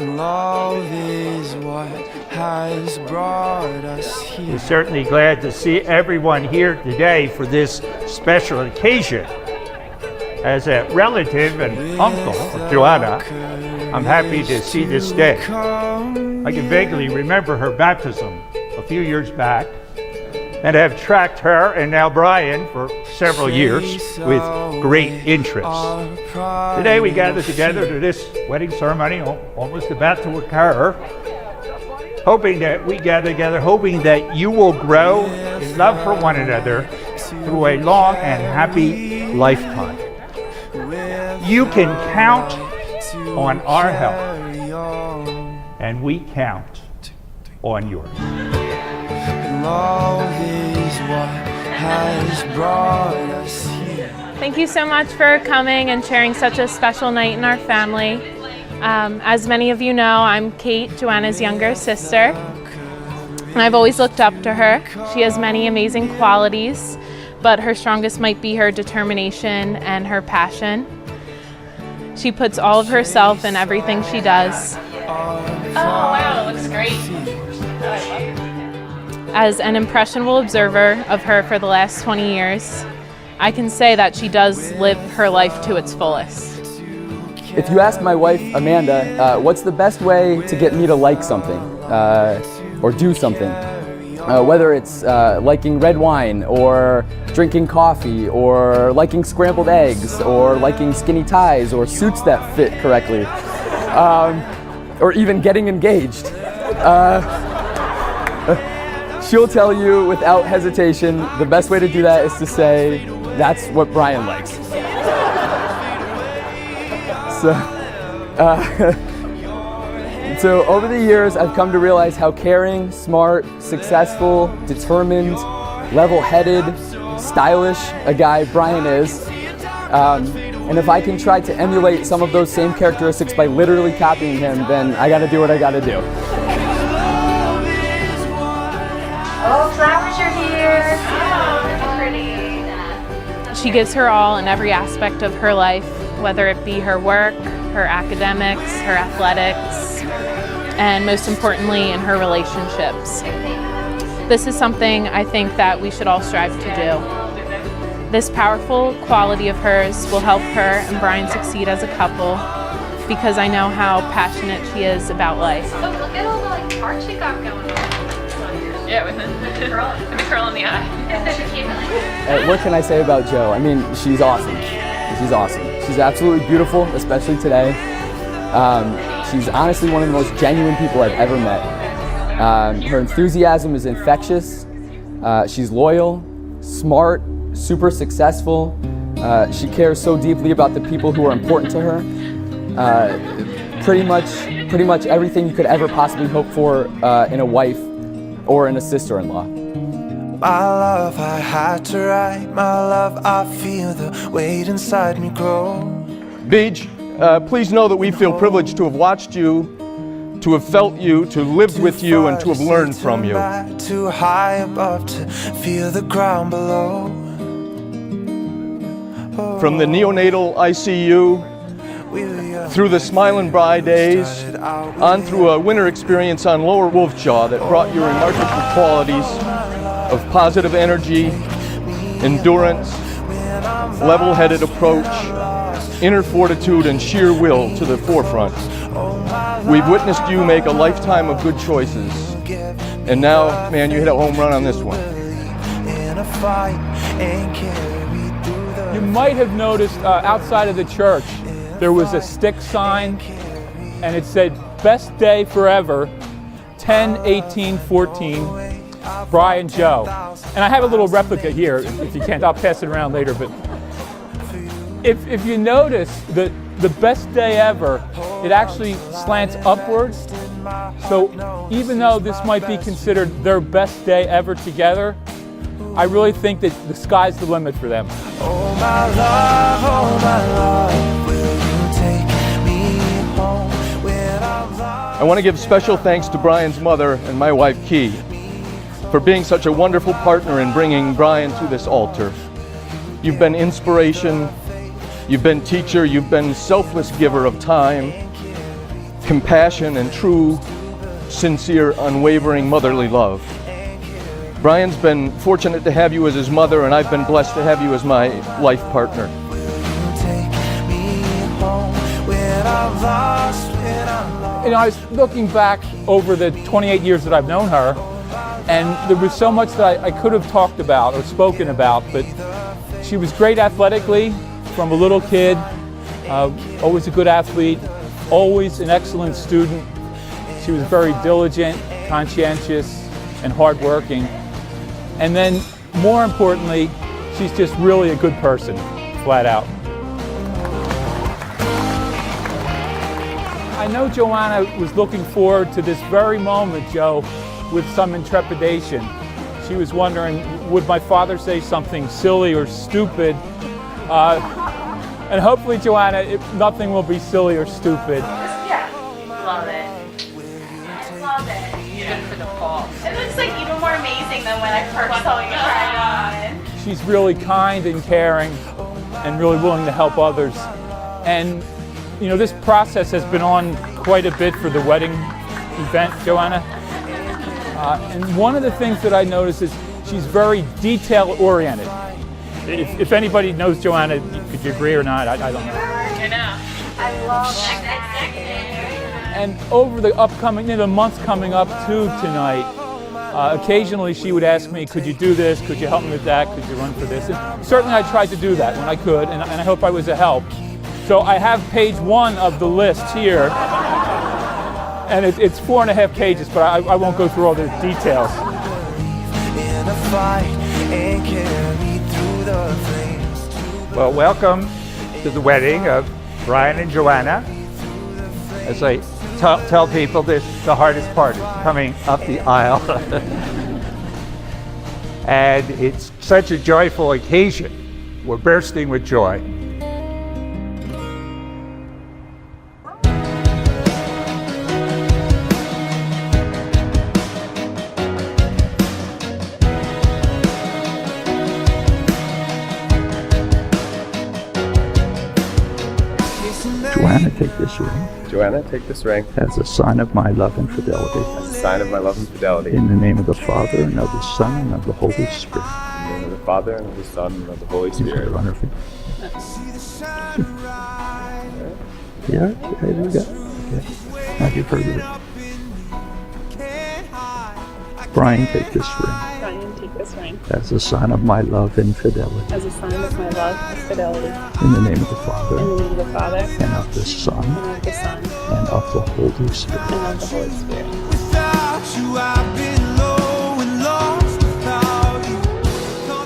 Love is what has brought us here. We're certainly glad to see everyone here today for this special occasion. As a relative and uncle of Johanna, I'm happy to see this day. I can vaguely remember her baptism a few years back and have tracked her and now Brian for several years with great interest. Today we gather together to this wedding ceremony almost about to occur, hoping that we gather together, hoping that you will grow in love for one another through a long and happy lifetime. You can count on our help, and we count on yours. Love is what has brought us here. Thank you so much for coming and sharing such a special night in our family. As many of you know, I'm Kate, Johanna's younger sister, and I've always looked up to her. She has many amazing qualities, but her strongest might be her determination and her passion. She puts all of herself in everything she does. Oh wow, it looks great. As an impressionable observer of her for the last 20 years, I can say that she does live her life to its fullest. If you ask my wife, Amanda, what's the best way to get me to like something or do something, whether it's liking red wine or drinking coffee or liking scrambled eggs or liking skinny ties or suits that fit correctly, or even getting engaged, she'll tell you without hesitation the best way to do that is to say, that's what Brian likes. So over the years, I've come to realize how caring, smart, successful, determined, level-headed, stylish a guy Brian is. And if I can try to emulate some of those same characteristics by literally copying him, then I gotta do what I gotta do. Oh, flowers are here. Oh, pretty. She gives her all in every aspect of her life, whether it be her work, her academics, her athletics, and most importantly, in her relationships. This is something I think that we should all strive to do. This powerful quality of hers will help her and Brian succeed as a couple, because I know how passionate she is about life. Oh, look at all the parts she got going on. Yeah, with the curl in the eye. What can I say about Jo? I mean, she's awesome. She's awesome. She's absolutely beautiful, especially today. She's honestly one of the most genuine people I've ever met. Her enthusiasm is infectious. She's loyal, smart, super successful. She cares so deeply about the people who are important to her. Pretty much everything you could ever possibly hope for in a wife or in a sister-in-law. My love, I had to write. My love, I feel the weight inside me grow. Beej, please know that we feel privileged to have watched you, to have felt you, to live with you, and to have learned from you. Too high above to feel the ground below. From the neonatal ICU, through the Smile and Bride days, on through a winter experience on Lower Wolfjaw that brought you remarkable qualities of positive energy, endurance, level-headed approach, inner fortitude, and sheer will to the forefront. We've witnessed you make a lifetime of good choices. And now, man, you hit a home run on this one. You might have noticed outside of the church, there was a stick sign, and it said, "Best day forever, 10/18/14, Brian Jo." And I have a little replica here, if you can't, I'll pass it around later, but if you notice that the best day ever, it actually slants upwards. So even though this might be considered their best day ever together, I really think that the sky's the limit for them. Oh my love, will you take me home when I'm lost? I want to give special thanks to Brian's mother and my wife, Key, for being such a wonderful partner in bringing Brian to this altar. You've been inspiration, you've been teacher, you've been selfless giver of time. compassion, and true, sincere, unwavering motherly love. Brian's been fortunate to have you as his mother, and I've been blessed to have you as my life partner. You know, I was looking back over the 28 years that I've known her, and there was so much that I could have talked about or spoken about, but she was great athletically from a little kid, always a good athlete, always an excellent student. She was very diligent, conscientious, and hardworking. And then, more importantly, she's just really a good person, flat out. I know Johanna was looking forward to this very moment, Joe, with some intrepidation. She was wondering, would my father say something silly or stupid? And hopefully, Johanna, nothing will be silly or stupid. Yeah. Love it. Love it. Good for the fall. It looks like even more amazing than when I first saw you try it on. She's really kind and caring and really willing to help others. And, you know, this process has been on quite a bit for the wedding event, Johanna. And one of the things that I noticed is she's very detail-oriented. If anybody knows Johanna, could you agree or not? I don't know. I know. I love that. And over the upcoming, the months coming up to tonight, occasionally she would ask me, could you do this? Could you help me with that? Could you run for this? And certainly I tried to do that when I could, and I hope I was a help. So I have page 1 of the list here, and it's 4.5 pages, but I won't go through all the details. Well, welcome to the wedding of Brian and Johanna. As I tell people, this the hardest part is coming up the aisle. And it's such a joyful occasion. We're bursting with joy. Johanna, take this ring Johanna, take this ring as a sign of my love and fidelity. as a sign of my love and fidelity. In the name of the Father, and of the Son, and of the Holy Spirit. In the name of the Father, and of the Son, and of the Holy You put Spirit. it on her finger. Yeah, there we go. Okay. Now give her the ring. Brian, take this ring Brian, take this ring as a sign of my love and fidelity. as a sign of my love and fidelity. In the name of the Father, In the name of the Father, and of the Son, and of the Son, and of the Holy Spirit. and of the Holy Spirit.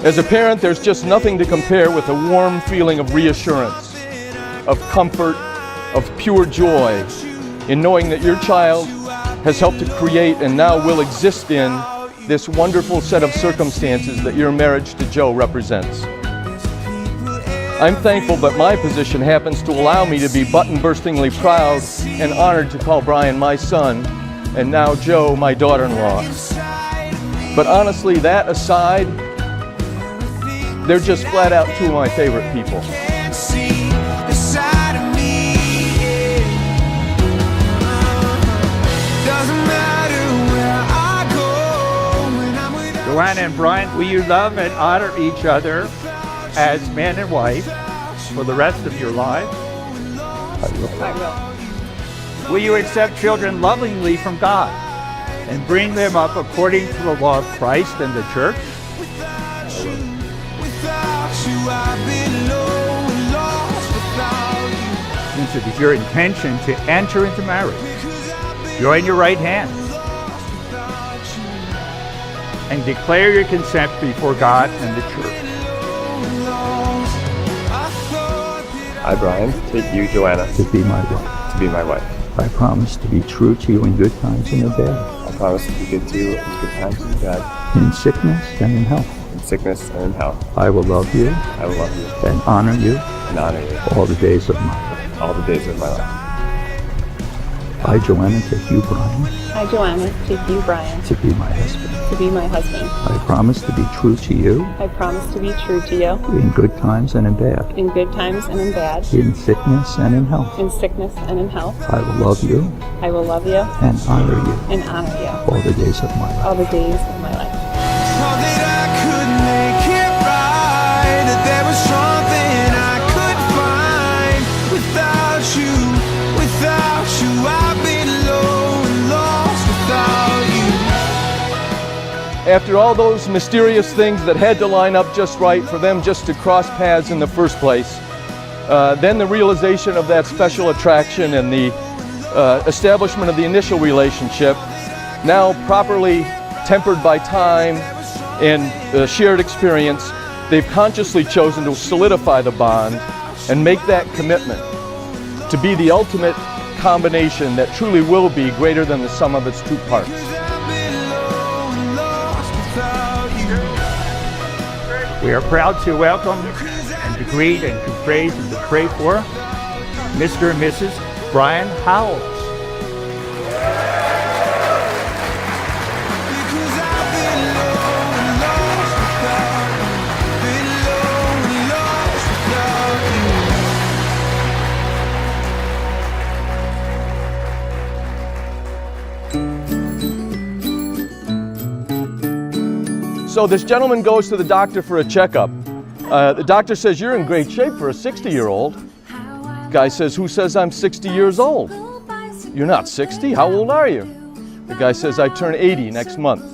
As a parent, there's just nothing to compare with a warm feeling of reassurance, of comfort, of pure joy in knowing that your child has helped to create and now will exist in this wonderful set of circumstances that your marriage to Joe represents. I'm thankful that my position happens to allow me to be button-burstingly proud and honored to call Brian my son, and now Joe my daughter-in-law. But honestly, that aside, they're just flat out 2 of my favorite people. Johanna and Brian, will you love and honor each other as man and wife for the rest of your life? I will. I will. Will you accept children lovingly from God and bring them up according to the law of Christ and the church? Since it is your intention to enter into marriage, join your right hand and declare your consent before God and the church. I, Brian, take you, Johanna, To be my wife. to be my wife. I promise to be true to you in good times and in bad, I promise to be good to you in good times and bad, in sickness and in health. in sickness and in health. I will love you I will love you and honor you and honor you all the days of my life. all the days of my life. I, Johanna, take you, Brian, I, Johanna, take you, Brian, to be my husband. to be my husband. I promise to be true to you I promise to be true to you in good times and in bad, in good times and in bad, in sickness and in health. in sickness and in health. I will love you I will love you and honor you and honor you all the days of my life. all the days of my life. Thought that I could make it right, that there was something I could find. Without you, I've been low and lost without you. After all those mysterious things that had to line up just right for them just to cross paths in the first place, then the realization of that special attraction and the establishment of the initial relationship, now properly tempered by time and shared experience, they've consciously chosen to solidify the bond and make that commitment to be the ultimate combination that truly will be greater than the sum of its two parts. We are proud to welcome and to greet and to praise and to pray for Mr. and Mrs. Brian Howells. So this gentleman goes to the doctor for a checkup. The doctor says, "You're in great shape for a 60-year-old. Guy says, "Who says I'm 60 years old?" "You're not 60. How old are you?" The guy says, "I turn 80 next month."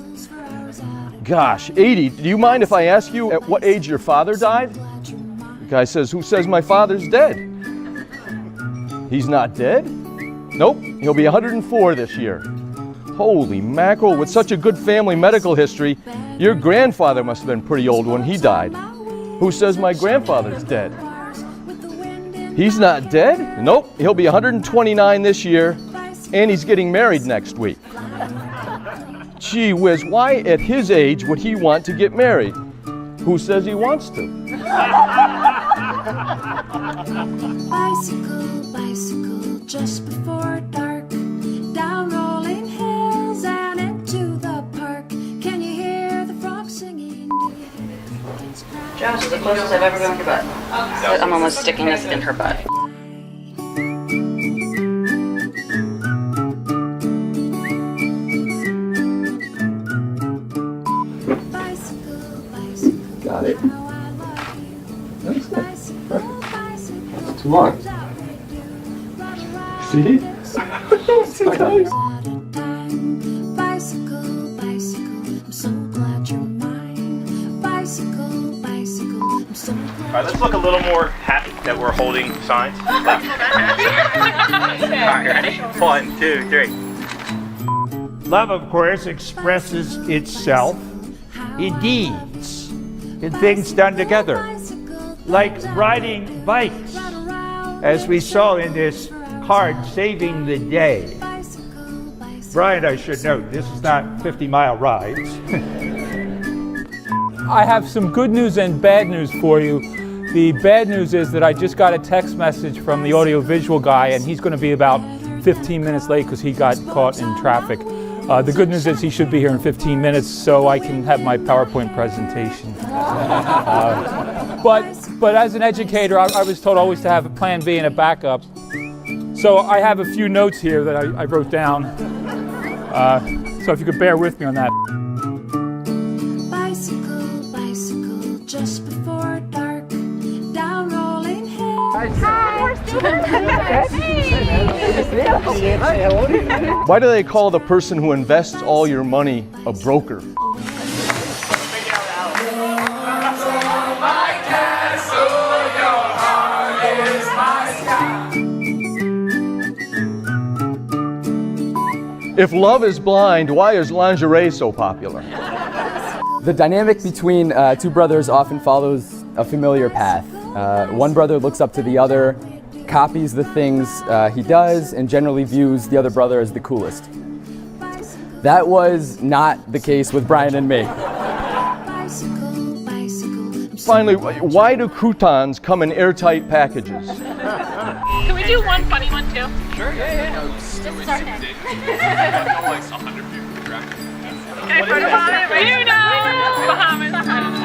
"Gosh, 80. Do you mind if I ask you at what age your father died?" The guy says, "Who says my father's dead?" "He's not dead?" "Nope. He'll be 104 this year." "Holy mackerel, with such a good family medical history, your grandfather must have been pretty old when he died." "Who says my grandfather's dead?" "He's not dead?" "Nope, he'll be 129 this year, and he's getting married next week." "Gee whiz, why at his age would he want to get married?" "Who says he wants to?" Bicycle, bicycle, just before dark, down rolling hills and into the park. Can you hear the frogs singing? Josh, the closest I've ever gone to butt. I'm almost sticking this in her butt. Got it. That's good. Perfect. It's too long. See? So nice. Bicycle, bicycle, I'm so glad you're mine. Bicycle, bicycle, I'm so glad. All right, let's look a little more happy that we're holding signs. All right, ready? 1, 2, 3. Love, of course, expresses itself in deeds, in things done together, like riding bikes, as we saw in this card, Saving the Day. Brian, I should note, this is not 50-mile rides. I have some good news and bad news for you. The bad news is that I just got a text message from the audiovisual guy, and he's going to be about 15 minutes late because he got caught in traffic. The good news is he should be here in 15 minutes so I can have my PowerPoint presentation. But as an educator, I was told always to have a plan B and a backup. So I have a few notes here that I wrote down. So if you could bear with me on that. Bicycle, bicycle, just before dark, down rolling hills. Why do they call the person who invests all your money a broker? If love is blind, why is lingerie so popular? The dynamic between two brothers often follows a familiar path. One brother looks up to the other, copies the things he does, and generally views the other brother as the coolest. That was not the case with Brian and me. Bicycle, bicycle, I'm Finally, why do croutons come in airtight packages? Can we do one funny one too? Sure, yeah. This is our thing. I know like 100 people. Okay, for the Bahamas. You know, Bahamas.